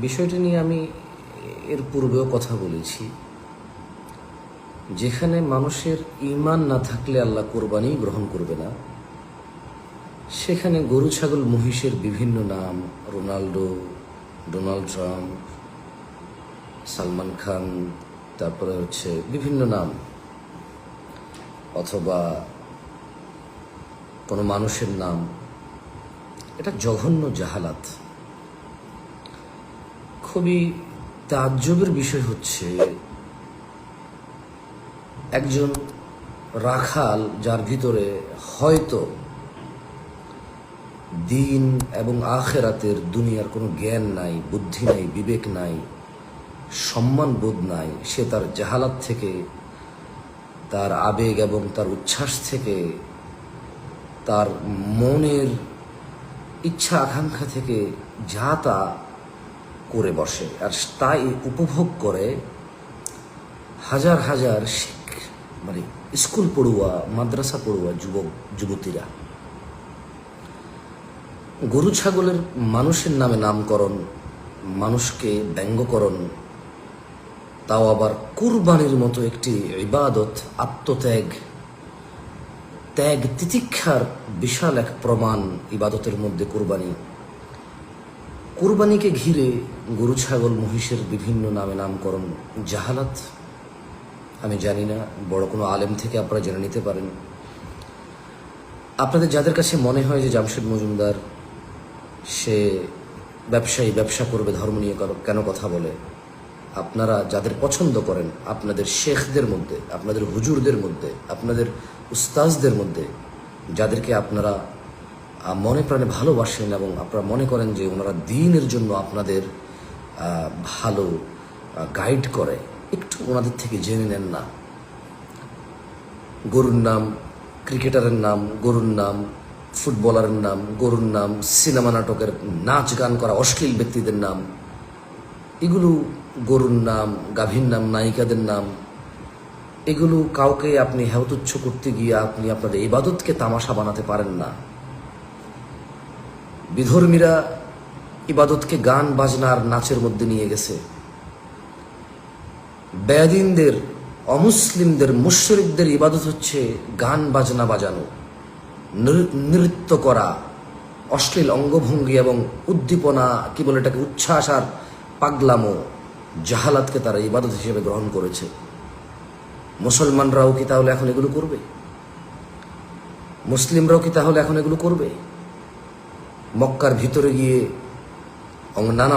বিষয়টি নিয়ে আমি এর পূর্বেও কথা বলেছি। যেখানে মানুষের ঈমান না থাকলে আল্লাহ কোরবানি গ্রহণ করবে না, সেখানে গরু ছাগল মহিষের বিভিন্ন নাম, Ronaldo, Donald Trump, Salman Khan, তারপরে বিভিন্ন নাম, অথবা কোনো মানুষের নাম, এটা জঘন্য জাহালাত। খুবই তাজ্জবের বিষয় হচ্ছে, একজন রাখাল যার ভিতরে হয়তো দিন এবং আখেরাতের দুনিয়ার কোনো জ্ঞান নাই, বুদ্ধি নাই, বিবেক নাই, সম্মান বোধ নাই, সে তার জাহালাত থেকে, তার আবেগ এবং তার উচ্ছ্বাস থেকে, তার মনের ইচ্ছা আকাঙ্ক্ষা থেকে যা তা করে বসে, আর তাই উপভোগ করে হাজার হাজার স্কুল পড়ুয়া, মাদ্রাসা পড়ুয়া যুবক যুবতীরা। গরু ছাগলের মানুষের নামে নামকরণ, মানুষকে ব্যঙ্গকরণ, তাও আবার কুরবানির মতো একটি ইবাদত, আত্মত্যাগ, ত্যাগ তিতিক্ষার বিশাল এক প্রমাণ ইবাদতের মধ্যে কুরবানি। কুরবানিকে ঘিরে গরু ছাগল মহিষের বিভিন্ন নামে নামকরণ জাহালাত। আমি জানি না, বড় কোনো আলেম থেকে আপনারা জেনে নিতে পারেন। আপনাদের যাদের কাছে মনে হয় যে জামশেদ মজুমদার সে ব্যবসায়ী, ব্যবসা করবে, ধর্ম নিয়ে কেন কথা বলে, আপনারা যাদের পছন্দ করেন, আপনাদের শেখদের মধ্যে, আপনাদের হুজুরদের মধ্যে, আপনাদের উস্তাজদের মধ্যে, যাদেরকে আপনারা মনে প্রাণে ভালোবাসেন এবং আপনারা মনে করেন যে ওনারা দ্বীনের জন্য আপনাদের ভালো গাইড করে, একটু ওনাদের থেকে জেনে নেন না। গরুর নাম, ক্রিকেটারের নাম গরুর নাম, ফুটবলারের নাম গরুর নাম, সিনেমা নাটকের নাচ গান করা অশ্লীল ব্যক্তিদের নাম, এগুলো গরুর নাম, গাভীর নাম, নায়িকাদের নাম, এগুলো কাউকে আপনি হেয়তুচ্ছ করতে গিয়ে আপনি আপনাদের ইবাদতকে তামাশা বানাতে পারেন না। বিধর্মীরা ইবাদতকে গান বাজনার নাচের মধ্যে নিয়ে গেছে। বেয়াদিনদের, অমুসলিমদের, মুশরিকদের ইবাদত হচ্ছে গান বাজনা বাজানো, নৃত্য করা, অশ্লীল অঙ্গভঙ্গি এবং উদ্দীপনা, কি বলে এটাকে, উচ্ছ্বাস আর পাগলামো। জাহালাতকে তারা ইবাদত হিসেবে গ্রহণ করেছে। মুসলমানরাও কি তাহলে এখন এগুলো করবে? মুসলিমরাও কি তাহলে এখন এগুলো করবে? মক্কার ভিতরে গিয়ে নানা